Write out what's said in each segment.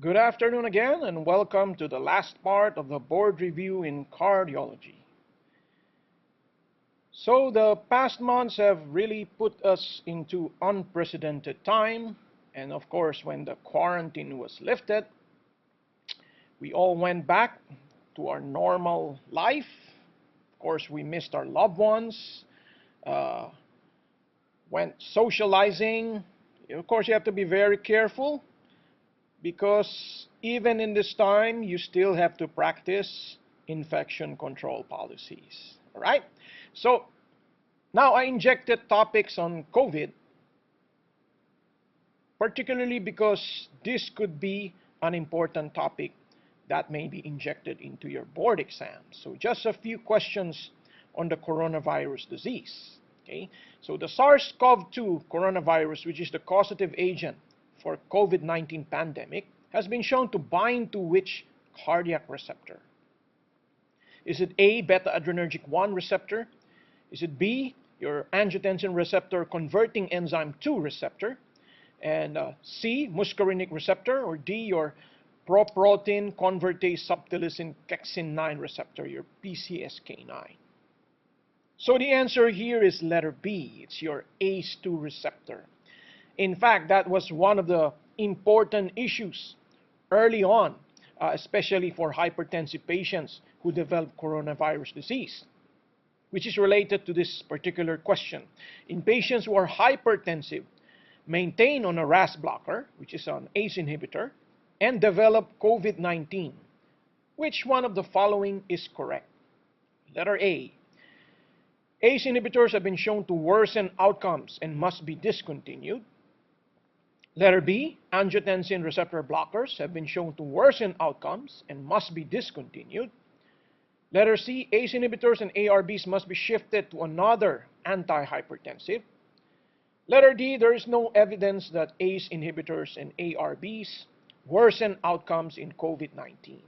Good afternoon again, and welcome to the last part of the board review in cardiology. So the past months have really put us into unprecedented time, and of course when the quarantine was lifted, we all went back to our normal life. Of course, we missed our loved ones, uh, went socializing. Of course, you have to be very careful because even in this time, you still have to practice infection control policies. All right? So now I injected topics on COVID, particularly because this could be an important topic that may be injected into your board exam. So just a few questions on the coronavirus disease. Okay? So the SARS-CoV-2 coronavirus, which is the causative agent for COVID-19 pandemic, has been shown to bind to which cardiac receptor? Is it A, beta-adrenergic 1 receptor? Is it B, your angiotensin receptor converting enzyme 2 receptor? And C, muscarinic receptor? Or D, your proprotein convertase subtilisin kexin 9 receptor, your PCSK9? So the answer here is letter B. It's your ACE2 receptor. In fact, that was one of the important issues early on, especially for hypertensive patients who develop coronavirus disease, which is related to this particular question. In patients who are hypertensive, maintain on a RAS blocker, which is an ACE inhibitor, and develop COVID-19, which one of the following is correct? Letter A. ACE inhibitors have been shown to worsen outcomes and must be discontinued. Letter B, angiotensin receptor blockers have been shown to worsen outcomes and must be discontinued. Letter C, ACE inhibitors and ARBs must be shifted to another antihypertensive. Letter D, there is no evidence that ACE inhibitors and ARBs worsen outcomes in COVID-19.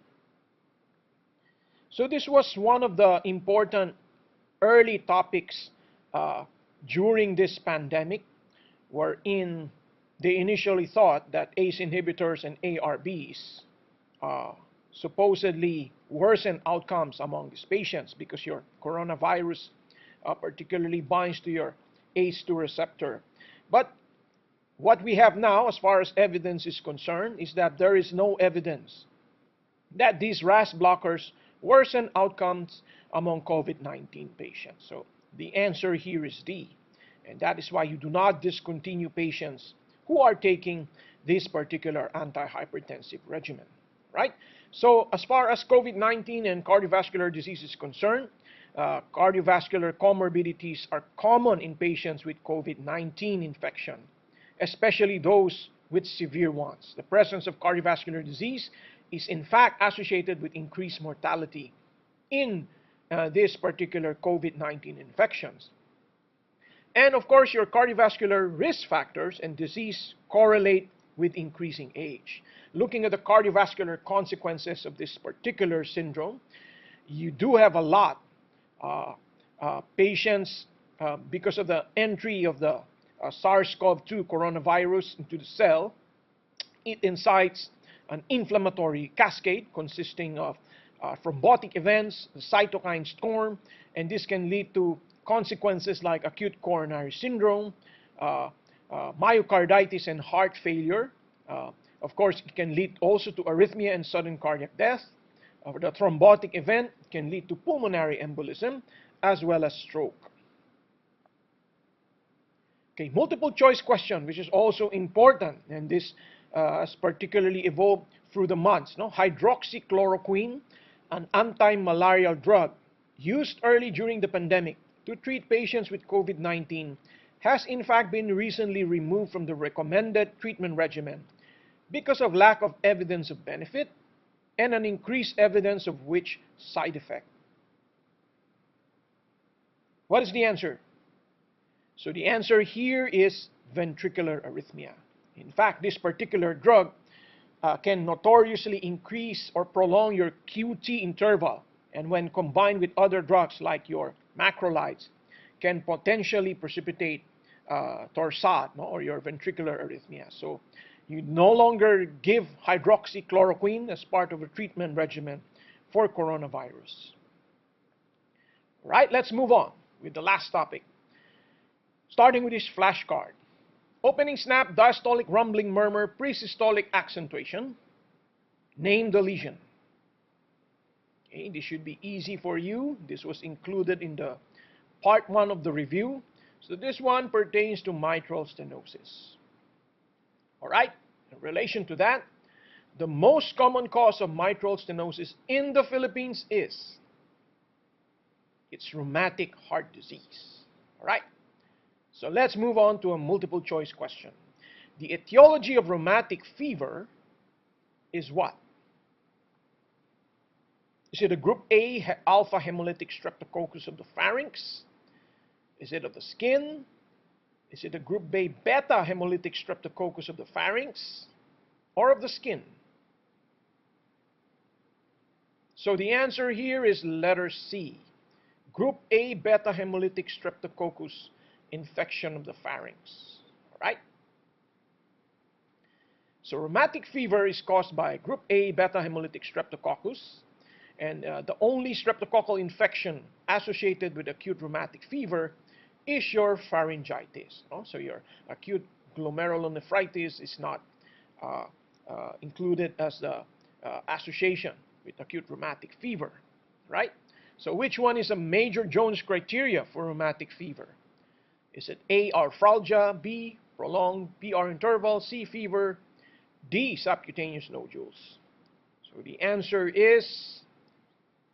So this was one of the important early topics during this pandemic, wherein they initially thought that ACE inhibitors and ARBs supposedly worsen outcomes among these patients because your coronavirus particularly binds to your ACE2 receptor. But what we have now, as far as evidence is concerned, is that there is no evidence that these RAS blockers worsen outcomes among COVID-19 patients. So the answer here is D, and that is why you do not discontinue patients who are taking this particular antihypertensive regimen, right? So as far as COVID-19 and cardiovascular disease is concerned, cardiovascular comorbidities are common in patients with COVID-19 infection, especially those with severe ones. The presence of cardiovascular disease is in fact associated with increased mortality in this particular COVID-19 infections. And of course, your cardiovascular risk factors and disease correlate with increasing age. Looking at the cardiovascular consequences of this particular syndrome, you do have a lot patients, because of the entry of the SARS-CoV-2 coronavirus into the cell, it incites an inflammatory cascade consisting of thrombotic events, the cytokine storm, and this can lead to consequences like acute coronary syndrome, myocarditis, and heart failure. Of course, it can lead also to arrhythmia and sudden cardiac death. The thrombotic event can lead to pulmonary embolism as well as stroke. Okay, multiple choice question, which is also important, and this has particularly evolved through the months. Hydroxychloroquine, an anti-malarial drug used early during the pandemic to treat patients with COVID-19, has in fact been recently removed from the recommended treatment regimen because of lack of evidence of benefit and an increased evidence of which side effect. What is the answer? So the answer here is ventricular arrhythmia. In fact, this particular drug can notoriously increase or prolong your QT interval, and when combined with other drugs like your macrolides, can potentially precipitate torsade, or your ventricular arrhythmia. So You no longer give hydroxychloroquine as part of a treatment regimen for coronavirus. All right, let's move on with the last topic. Starting with this flashcard. Opening snap, diastolic rumbling murmur, presystolic accentuation. Name the lesion. Okay, this should be easy for you. This was included in the part 1 of the review. So this one pertains to mitral stenosis. All right, in relation to that, the most common cause of mitral stenosis in the Philippines is it's rheumatic heart disease. All right, so let's move on to a multiple choice question. The etiology of rheumatic fever is what? Is it a group A alpha hemolytic streptococcus of the pharynx? Is it of the skin? Is it a group B beta hemolytic streptococcus of the pharynx or of the skin? So the answer here is letter C. Group A beta hemolytic streptococcus infection of the pharynx. All right? So rheumatic fever is caused by group A beta hemolytic streptococcus. And the only streptococcal infection associated with acute rheumatic fever is your pharyngitis. So your acute glomerulonephritis is not included as the association with acute rheumatic fever, right? So which one is a major Jones criteria for rheumatic fever? Is it A, arthralgia, B, prolonged PR interval, C, fever, D, subcutaneous nodules? So the answer is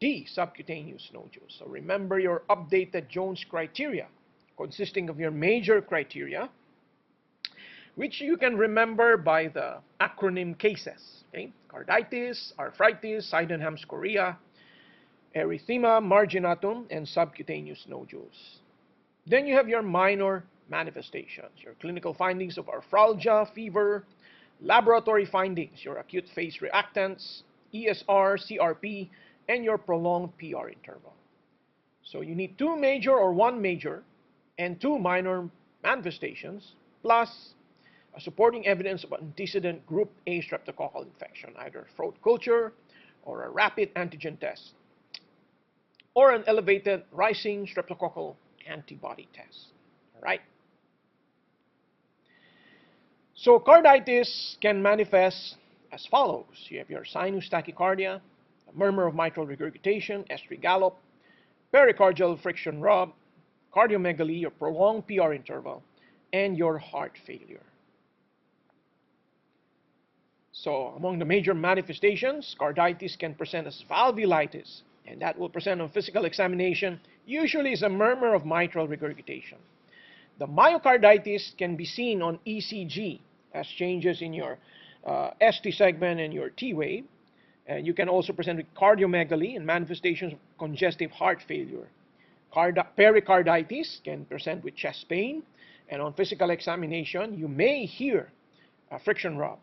D, subcutaneous nodules. So remember your updated Jones criteria, consisting of your major criteria, which you can remember by the acronym CASES. Okay? Carditis, arthritis, Sydenham's chorea, erythema marginatum, and subcutaneous nodules. Then you have your minor manifestations, your clinical findings of arthralgia, fever, laboratory findings, your acute phase reactants, ESR, CRP, and your prolonged PR interval. So you need 2 major or 1 major and 2 minor manifestations, plus a supporting evidence of antecedent group A streptococcal infection, either throat culture or a rapid antigen test, or an elevated rising streptococcal antibody test. All right? So carditis can manifest as follows. You have your sinus tachycardia, a murmur of mitral regurgitation, S3 gallop, pericardial friction rub, cardiomegaly, your prolonged PR interval, and your heart failure. So among the major manifestations, carditis can present as valvulitis, and that will present on physical examination, usually is a murmur of mitral regurgitation. The myocarditis can be seen on ECG as changes in your ST segment and your T wave. And you can also present with cardiomegaly and manifestations of congestive heart failure. Pericarditis can present with chest pain, and on physical examination, you may hear a friction rub.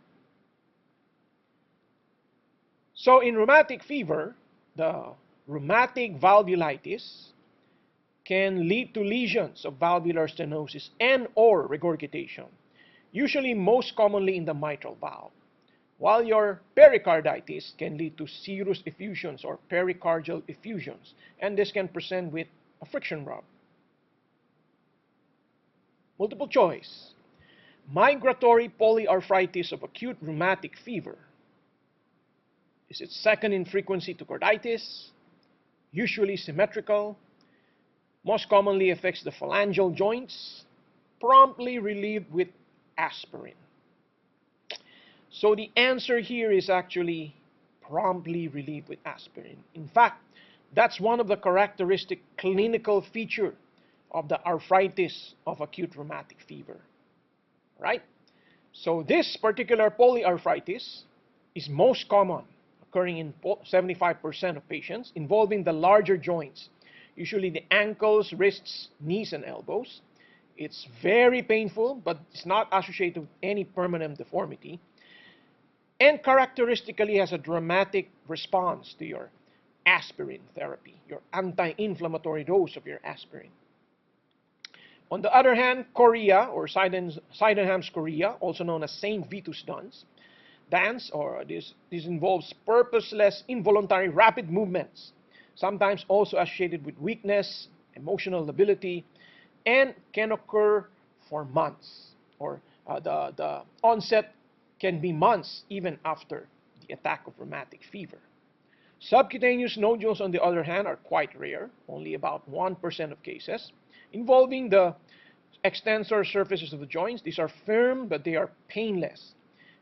So in rheumatic fever, the rheumatic valvulitis can lead to lesions of valvular stenosis and or regurgitation, usually most commonly in the mitral valve, while your pericarditis can lead to serous effusions or pericardial effusions, and this can present with a friction rub. Multiple choice. Migratory polyarthritis of acute rheumatic fever. Is it second in frequency to carditis? Usually symmetrical. Most commonly affects the phalangeal joints. Promptly relieved with aspirin. So the answer here is actually promptly relieved with aspirin. In fact, that's one of the characteristic clinical feature of the arthritis of acute rheumatic fever. Right? So this particular polyarthritis is most common, occurring in 75% of patients, involving the larger joints, usually the ankles, wrists, knees, and elbows. It's very painful, but it's not associated with any permanent deformity, and characteristically has a dramatic response to your aspirin therapy, your anti-inflammatory dose of your aspirin. On the other hand, chorea, or Sydenham's chorea, also known as St. Vitus dance, or this involves purposeless, involuntary, rapid movements, sometimes also associated with weakness, emotional lability, and can occur for months, or the onset can be months even after the attack of rheumatic fever. Subcutaneous nodules, on the other hand, are quite rare, only about 1% of cases, involving the extensor surfaces of the joints. These are firm, but they are painless.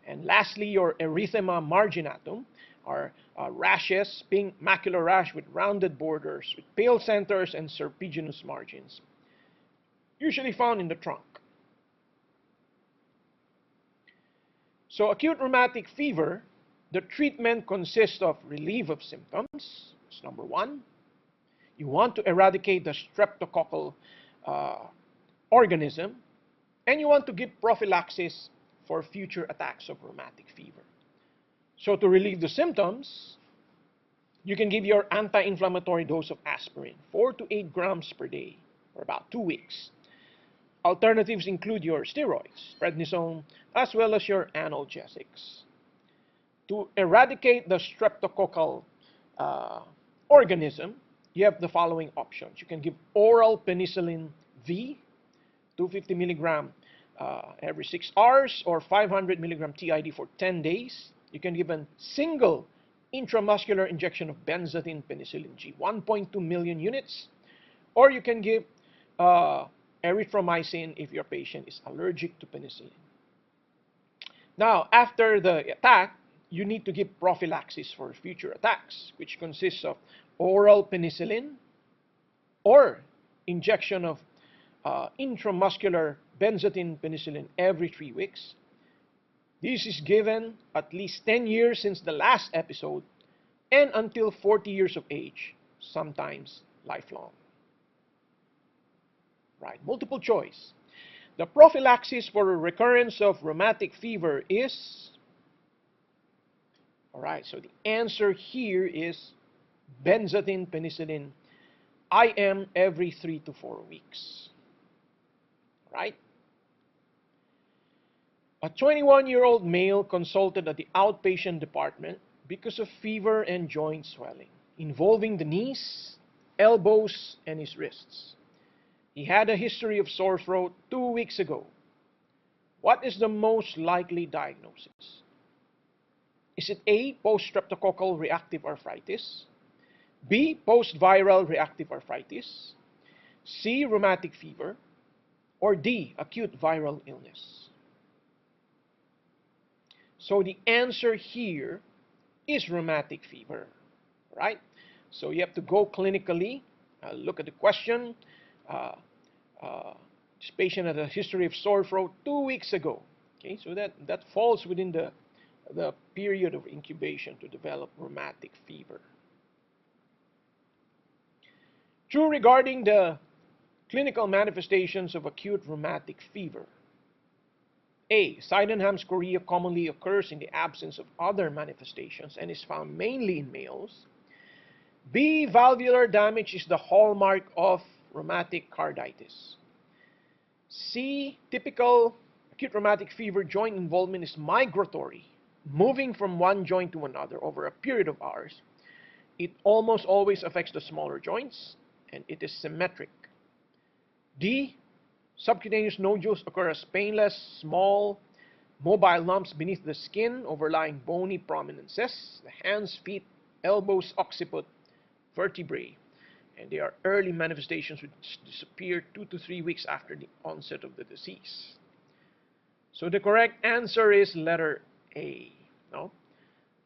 And lastly, your erythema marginatum are rashes, pink macular rash with rounded borders, with pale centers and serpiginous margins, usually found in the trunk. So acute rheumatic fever, the treatment consists of relief of symptoms. That's number one. You want to eradicate the streptococcal organism, and you want to give prophylaxis for future attacks of rheumatic fever. So to relieve the symptoms, you can give your anti-inflammatory dose of aspirin, 4 to 8 grams per day, for about 2 weeks. Alternatives include your steroids, prednisone, as well as your analgesics. To eradicate the streptococcal organism, you have the following options. You can give oral penicillin V, 250 milligram every 6 hours, or 500 milligram TID for 10 days. You can give a single intramuscular injection of benzathine penicillin G, 1.2 million units, or you can give erythromycin if your patient is allergic to penicillin. Now, after the attack, you need to give prophylaxis for future attacks, which consists of oral penicillin or injection of intramuscular benzathine penicillin every 3 weeks. This is given at least 10 years since the last episode and until 40 years of age, sometimes lifelong. Right, multiple choice. The prophylaxis for a recurrence of rheumatic fever is, all right, so the answer here is benzathine penicillin IM every 3 to 4 weeks. Right? A 21-year-old male consulted at the outpatient department because of fever and joint swelling involving the knees, elbows, and his wrists. He had a history of sore throat 2 weeks ago. What is the most likely diagnosis? Is it A, post-streptococcal reactive arthritis, B, post-viral reactive arthritis, C, rheumatic fever, or D, acute viral illness? So the answer here is rheumatic fever, right? So you have to go clinically, look at the question. This patient had a history of sore throat 2 weeks ago. Okay, so that falls within the period of incubation to develop rheumatic fever. True regarding the clinical manifestations of acute rheumatic fever. A. Sydenham's chorea commonly occurs in the absence of other manifestations and is found mainly in males. B. Valvular damage is the hallmark of rheumatic carditis. C. Typical acute rheumatic fever joint involvement is migratory, moving from one joint to another over a period of hours. It almost always affects the smaller joints, and it is symmetric. D. Subcutaneous nodules occur as painless, small, mobile lumps beneath the skin, overlying bony prominences, the hands, feet, elbows, occiput, vertebrae, and they are early manifestations which disappear 2 to 3 weeks after the onset of the disease. So the correct answer is letter A. No?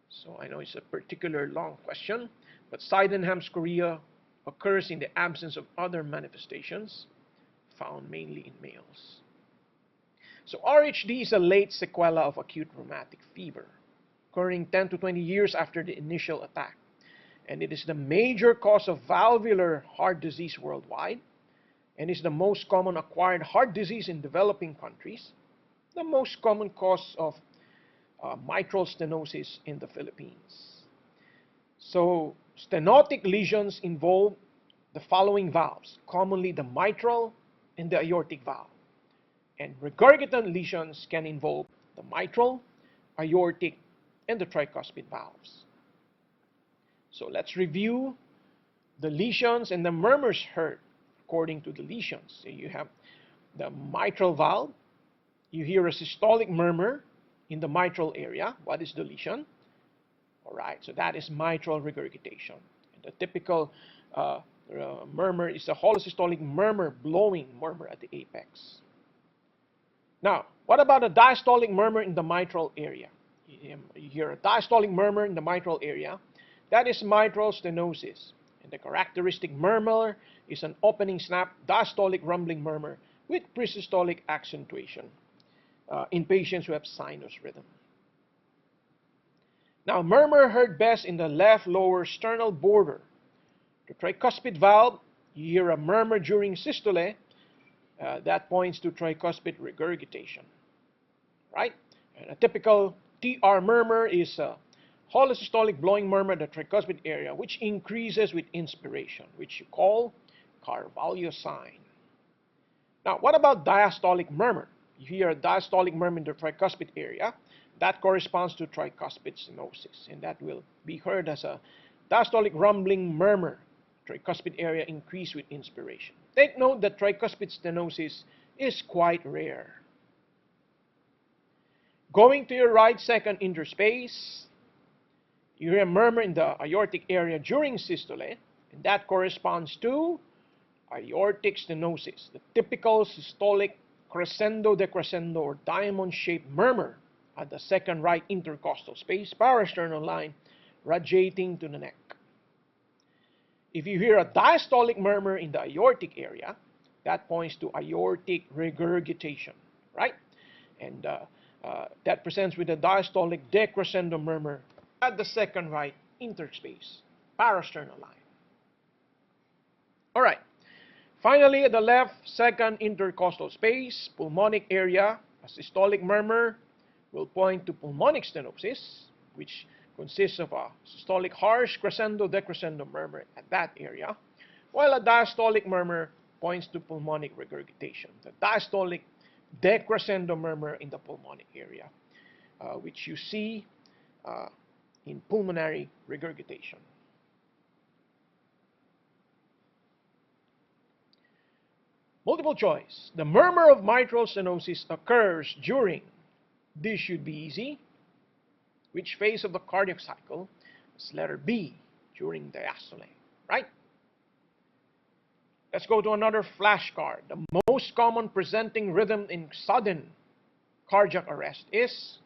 So I know it's a particular long question, but Sydenham's chorea occurs in the absence of other manifestations, found mainly in males. So RHD is a late sequela of acute rheumatic fever, occurring 10 to 20 years after the initial attack. And it is the major cause of valvular heart disease worldwide, and is the most common acquired heart disease in developing countries, the most common cause of mitral stenosis in the Philippines. So stenotic lesions involve the following valves, commonly the mitral, in the aortic valve. And regurgitant lesions can involve the mitral, aortic, and the tricuspid valves. So let's review the lesions and the murmurs heard according to the lesions. So you have the mitral valve. You hear a systolic murmur in the mitral area. What is the lesion? All right, so that is mitral regurgitation. And the typical murmur is a holosystolic murmur, blowing murmur at the apex. Now, what about a diastolic murmur in the mitral area? You hear a diastolic murmur in the mitral area. That is mitral stenosis. And the characteristic murmur is an opening snap diastolic rumbling murmur with presystolic accentuation in patients who have sinus rhythm. Now, murmur heard best in the left lower sternal border. The tricuspid valve, you hear a murmur during systole. That points to tricuspid regurgitation, right? And a typical TR murmur is a holosystolic blowing murmur in the tricuspid area, which increases with inspiration, which you call Carvalho sign. Now, what about diastolic murmur? You hear a diastolic murmur in the tricuspid area. That corresponds to tricuspid stenosis, and that will be heard as a diastolic rumbling murmur. Tricuspid area increase with inspiration. Take note that tricuspid stenosis is quite rare. Going to your right second interspace, you hear a murmur in the aortic area during systole, and that corresponds to aortic stenosis, the typical systolic crescendo-decrescendo or diamond-shaped murmur at the second right intercostal space, parasternal line, radiating to the neck. If you hear a diastolic murmur in the aortic area, that points to aortic regurgitation, right? And that presents with a diastolic decrescendo murmur at the second right interspace, parasternal line. All right. Finally, at the left second intercostal space, pulmonic area, a systolic murmur will point to pulmonic stenosis, which consists of a systolic harsh crescendo-decrescendo murmur at that area, while a diastolic murmur points to pulmonic regurgitation. The diastolic decrescendo murmur in the pulmonic area, which you see in pulmonary regurgitation. Multiple choice. The murmur of mitral stenosis occurs during, this should be easy, which phase of the cardiac cycle? It's letter B, during diastole, right? Let's go to another flashcard. The most common presenting rhythm in sudden cardiac arrest is,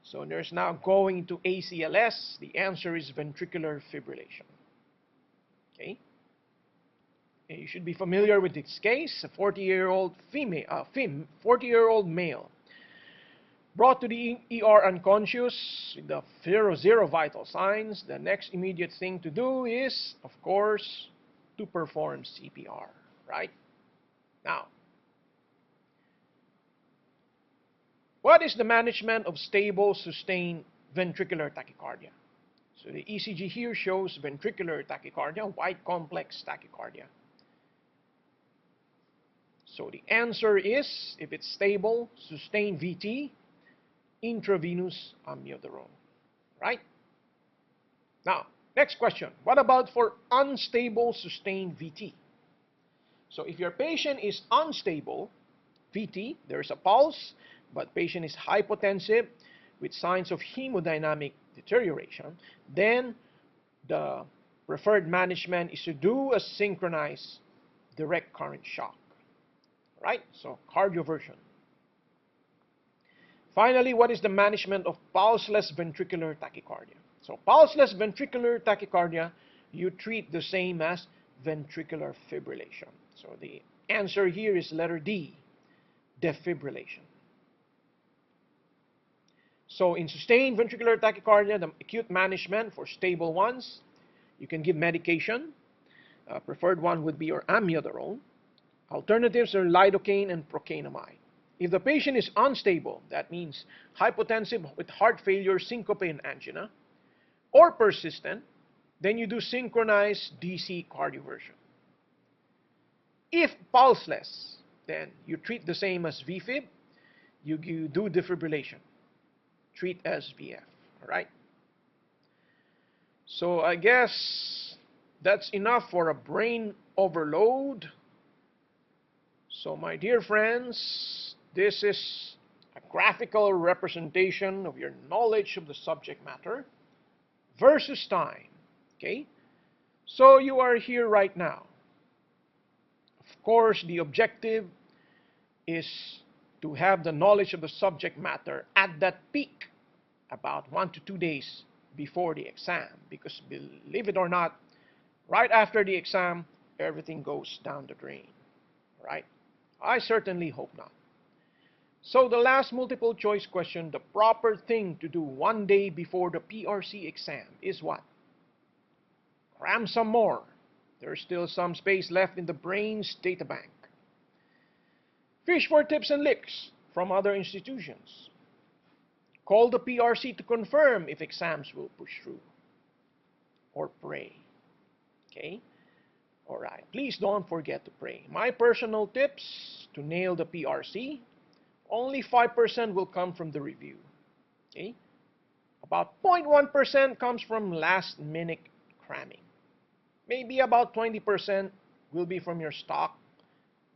so there's now going to ACLS. The answer is ventricular fibrillation. Okay? And you should be familiar with this case. A 40-year-old female, 40-year-old male, brought to the ER unconscious with the zero vital signs. The next immediate thing to do is, of course, to perform CPR, right? Now, what is the management of stable, sustained ventricular tachycardia? So the ECG here shows ventricular tachycardia, white complex tachycardia. So the answer is, if it's stable, sustained VT, intravenous amiodarone, right? Now, next question. What about for unstable sustained VT? So if your patient is unstable VT, there's a pulse, but patient is hypotensive with signs of hemodynamic deterioration, then the preferred management is to do a synchronized direct current shock, right? So cardioversion. Finally, what is the management of pulseless ventricular tachycardia? So pulseless ventricular tachycardia, you treat the same as ventricular fibrillation. So the answer here is letter D, defibrillation. So in sustained ventricular tachycardia, the acute management for stable ones, you can give medication. Preferred one would be your amiodarone. Alternatives are lidocaine and procainamide. If the patient is unstable, that means hypotensive with heart failure, syncope, and angina, or persistent, then you do synchronized DC cardioversion. If pulseless, then you treat the same as VFib. You do defibrillation. Treat as VF. All right? So I guess that's enough for a brain overload. So my dear friends, this is a graphical representation of your knowledge of the subject matter versus time. Okay? So you are here right now. Of course, the objective is to have the knowledge of the subject matter at that peak about 1 to 2 days before the exam, because believe it or not, right after the exam, everything goes down the drain. Right? I certainly hope not. So the last multiple choice question, the proper thing to do 1 day before the PRC exam is what? Cram some more. There's still some space left in the brain's data bank. Fish for tips and licks from other institutions. Call the PRC to confirm if exams will push through. Or pray. Okay? Alright, please don't forget to pray. My personal tips to nail the PRC, only 5% will come from the review. Okay? About 0.1% comes from last minute cramming. Maybe about 20% will be from your stock,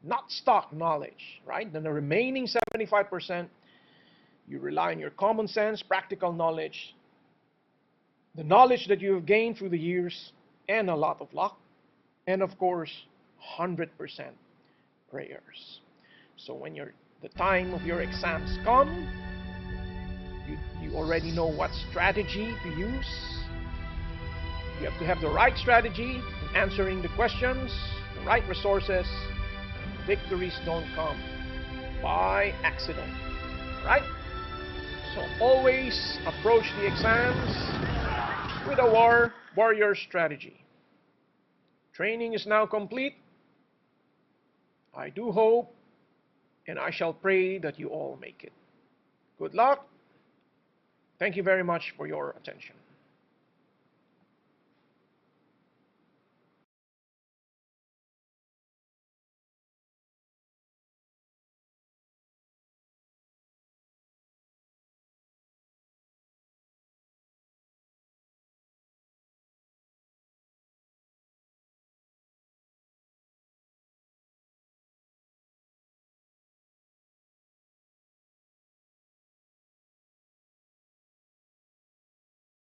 not stock knowledge, right? Then the remaining 75%, you rely on your common sense, practical knowledge, the knowledge that you have gained through the years, and a lot of luck, and of course, 100% prayers. So when the time of your exams come, you already know what strategy to use. You have to have the right strategy in answering the questions, the right resources. Victories don't come by accident, right? So always approach the exams with a warrior strategy. Training is now complete. I do hope and I shall pray that you all make it. Good luck. Thank you very much for your attention.